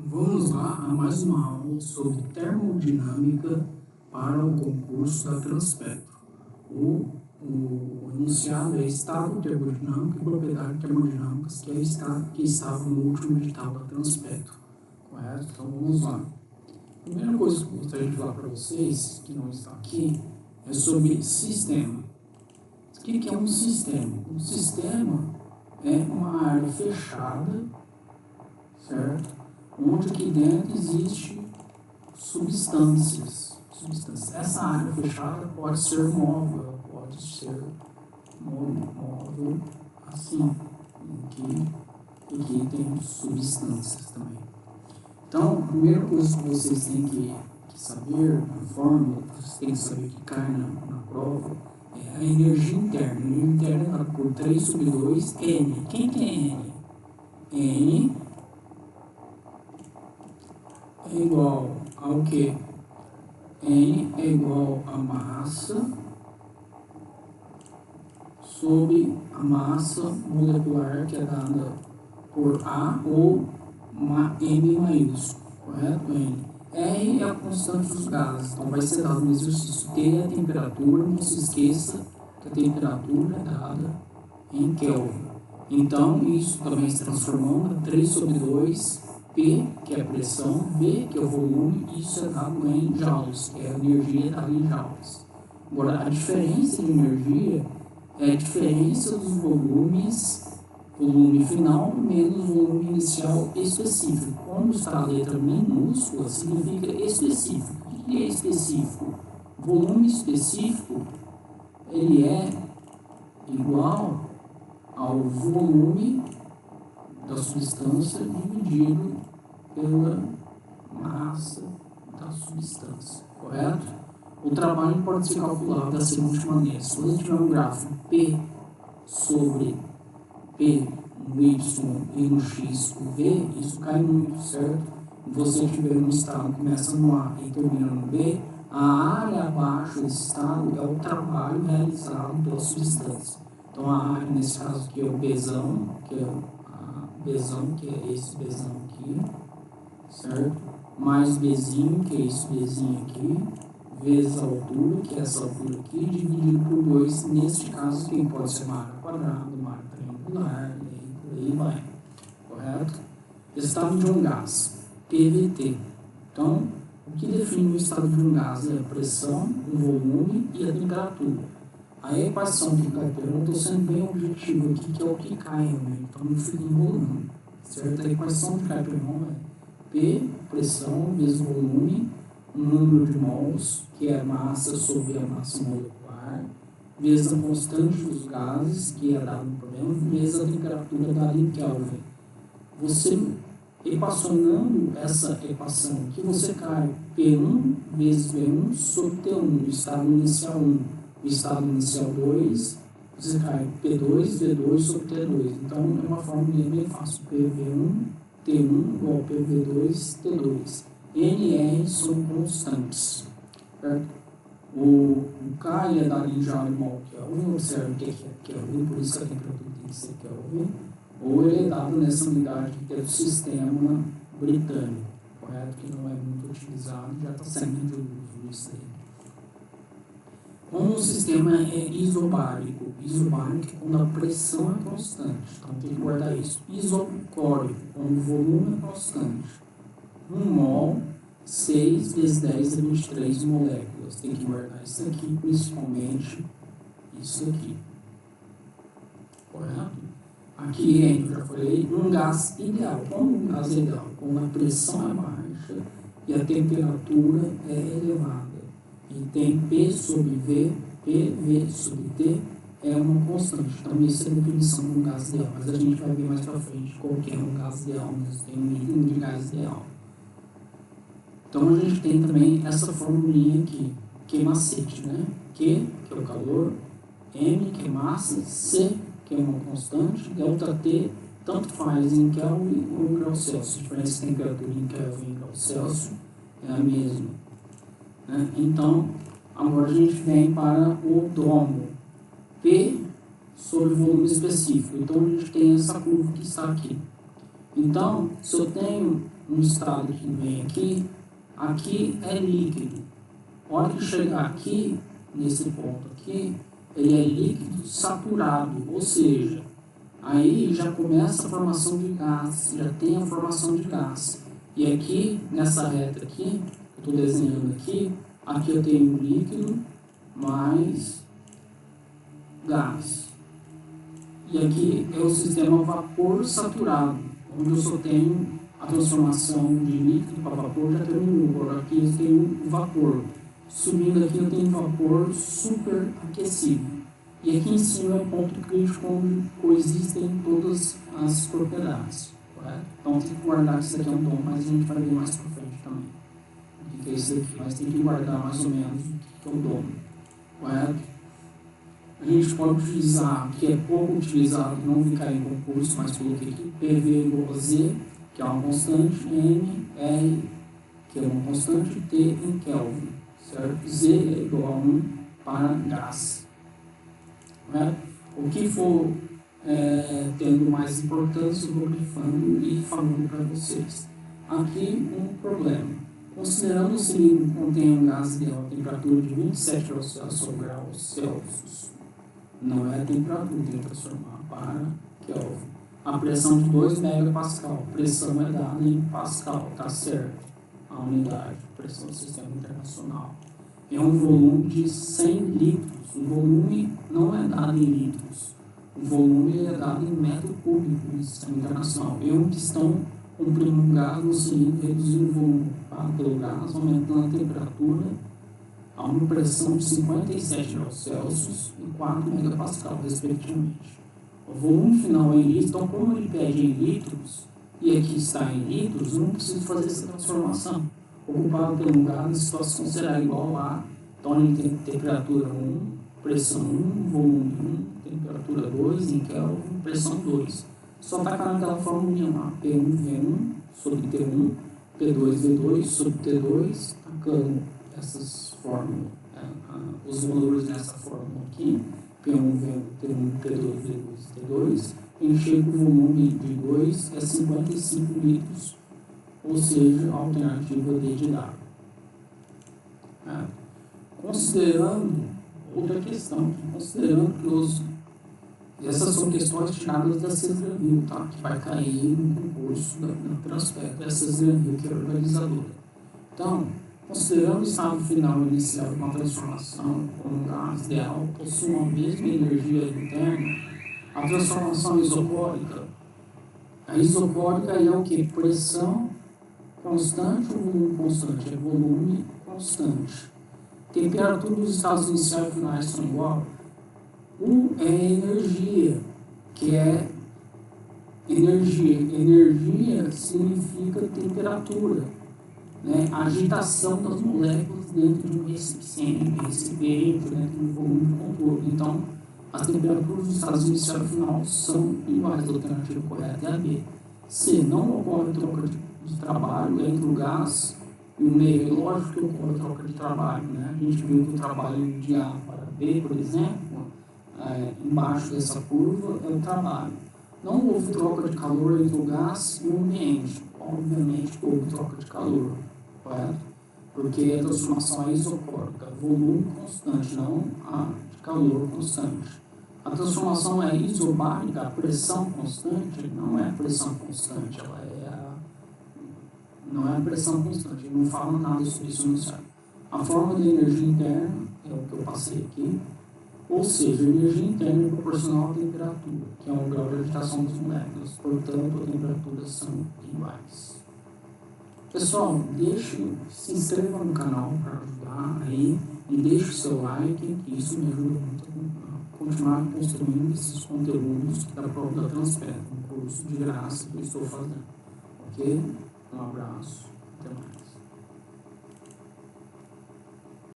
Vamos lá a mais uma aula sobre termodinâmica para o concurso da Transpetro. O enunciado é estado termodinâmico e propriedades termodinâmicas, que é o estado que estava no último edital da Transpetro. Correto? Então vamos lá. A primeira coisa que eu gostaria de falar para vocês, que não está aqui, é sobre sistema. O que é um sistema? Um sistema é uma área fechada, certo? Onde aqui dentro existe substâncias. Essa área fechada pode ser móvel, pode ser móvel assim, aqui tem substâncias também. Então, a primeira coisa que vocês têm que saber, a fórmula que vocês têm que saber que cai na prova, é a energia interna. A energia interna é dada por 3 sobre 2 N. Quem que é N? N é igual ao que? N é igual a massa sobre a massa molecular, que é dada por A ou uma M maiúsculo, correto? N. R é a constante dos gases, então vai ser dado no exercício. T é a temperatura, não se esqueça que a temperatura é dada em Kelvin. Então, isso também se transformando em 3 sobre 2 P, que é a pressão, V, que é o volume, isso é dado em joules, que é a energia dada em joules. Agora, a diferença de energia é a diferença dos volumes, volume final menos volume inicial específico. Quando está a letra minúscula, significa específico. O que é específico? Volume específico, ele é igual ao volume da substância dividido pela massa da substância, correto? O trabalho pode ser calculado da seguinte maneira: se você tiver um gráfico P sobre P no Y e no X o V, isso cai muito, certo? Se você tiver um estado que começa no A e termina no B, a área abaixo desse estado é o trabalho realizado pela substância. Então a área, nesse caso aqui, é o Bzão, que é que é esse Bzão aqui, certo? Mais Bzinho, que é esse Bzinho aqui, vezes a altura, que é essa altura aqui, dividido por 2, neste caso, quem pode ser uma área quadrada, uma área triangular, e por aí vai, correto? Estado de um gás, PVT. Então, o que define o estado de um gás é a pressão, o volume e a temperatura. A equação que cai pelo, eu estou sendo bem objetivo aqui, que é o que cai, né? Então não fica enrolando, certo? A equação que cai pelo é P, pressão, vezes volume, um número de mols, que é a massa sobre a massa molecular, vezes a constante dos gases, que é dado no problema, vezes a temperatura dada em Kelvin. Você, equacionando essa equação aqui, você cai P1 vezes V1 sobre T1, o estado inicial 1. O estado inicial 2, você cai P2, V2 sobre T2. Então, é uma fórmula bem fácil. PV1, T1 igual a PV2, T2. NR são constantes, certo? O K é dado em joule mol Kelvin, observe que aqui é Kelvin, por isso que a temperatura tem que ser Kelvin. Ou ele é dado nessa unidade que é do sistema britânico, correto? Que não é muito utilizado, já está saindo de uso isso aí. Como o sistema é isobárico é quando a pressão é constante, então tem que guardar isso. Isocórico, quando o volume é constante. 1 mol, 6 vezes 10 a 23 moléculas. Tem que guardar isso aqui, principalmente isso aqui. Correto? Aqui, eu já falei, um gás ideal. Como um gás ideal? Quando a pressão é baixa e a temperatura é elevada. E tem P sobre V, PV sobre T é uma constante. Então, isso é a definição de um gás ideal. Mas a gente vai ver mais para frente qual que é um gás ideal. Mas tem um item de gás ideal. Então, a gente tem também essa formulinha aqui, que é macete, né? Q, que é o calor, M, que é massa, C, que é uma constante, delta T, tanto faz em Kelvin ou em grau Celsius. A diferença de temperatura em Kelvin e em grau Celsius é a mesma. Então, agora a gente vem para o domo. P sobre volume específico. Então, a gente tem essa curva que está aqui. Então, se eu tenho um estado que vem aqui é líquido. A hora que chegar aqui, nesse ponto aqui, ele é líquido saturado, ou seja, aí já começa a formação de gás, já tem a formação de gás. E aqui, nessa reta aqui, eu estou desenhando aqui eu tenho líquido mais gás. E aqui é o sistema vapor saturado, onde eu só tenho a transformação de líquido para vapor, já terminou. Agora aqui eu tenho vapor. Subindo aqui eu tenho vapor superaquecido. E aqui em cima é o ponto crítico onde coexistem todas as propriedades. Correto? Então tem que guardar que isso daqui é um dom, mas a gente vai ver mais para frente também. O que é isso aqui? Mas tem que guardar mais ou menos o que é o dom. Correto? A gente pode utilizar, que é pouco utilizado, não vai cair em concurso, mas coloquei aqui, PV igual a Z, que é uma constante, M, R, que é uma constante, T em Kelvin, certo? Z é igual a 1 para gás. Né? O que for tendo mais importância, eu vou grifando e falando para vocês. Aqui um problema. Considerando o cilindro que contém um gás de alta temperatura de 27 graus Celsius, não é a temperatura, tem que transformar para Kelvin. A pressão de 2 megapascal, pressão é dada em pascal, tá certo? A unidade, pressão do sistema internacional. É um volume de 100 litros. O volume não é dado em litros. O volume é dado em metro cúbico no sistema internacional. Que estão comprimindo um gás no cilindro, reduzindo o volume pelo gás, aumentando a temperatura a uma pressão de 57 graus Celsius e 4 megapascal, respectivamente. O volume final é em litros, então como ele pede em litros, e aqui está em litros, eu não preciso fazer essa transformação. Ocupado pelo gás, a situação será igual a, então ele tem temperatura 1, pressão 1, volume 1, temperatura 2, em Kelvin, pressão 2. Só tacar naquela formulinha lá, P1V1 sobre T1, P2V2 sobre T2, tacando essas fórmulas, os valores nessa fórmula aqui, P1, T1, P2, V2, T2, encher o volume de 2 é 55 litros, ou seja, a alternativa D de W. Considerando, outra questão, considerando que essas são questões tiradas da CESRANVIL, tá? Que vai cair no concurso no Transpetro da CESRANVIL, que é a organizadora. Então, considerando o estado final inicial de uma transformação com um gás ideal possui a mesma energia interna, a transformação isocórica, a isocórica é o que? Pressão constante ou volume constante? É volume constante. Temperatura dos estados iniciais e finais são igual. U é energia, que é energia. Energia significa temperatura. Né, a agitação das moléculas dentro de um recipiente, dentro de um volume de controle. Então, as temperaturas dos estados inicial e final são iguais. A alternativa correta é a B. C. Não ocorre troca de trabalho entre o gás e o meio. É lógico que ocorre troca de trabalho. Né? A gente viu que o trabalho de A para B, por exemplo, embaixo dessa curva é o trabalho. Não houve troca de calor entre o gás e o ambiente. Obviamente houve troca de calor. Correto? Porque a transformação é isocórica, volume constante, não a de calor constante. A transformação é isobárica, a pressão constante não é a pressão constante, não é a pressão constante, não fala nada sobre isso no site. A forma de energia interna é o que eu passei aqui, ou seja, a energia interna é proporcional à temperatura, que é um grau de agitação das moléculas, portanto, as temperaturas são iguais. Pessoal, se inscreva no canal para ajudar aí e deixe o seu like, que isso me ajuda muito a continuar construindo esses conteúdos da prova da Transpetro, um curso de graça que eu estou fazendo. Ok? Um abraço, até mais.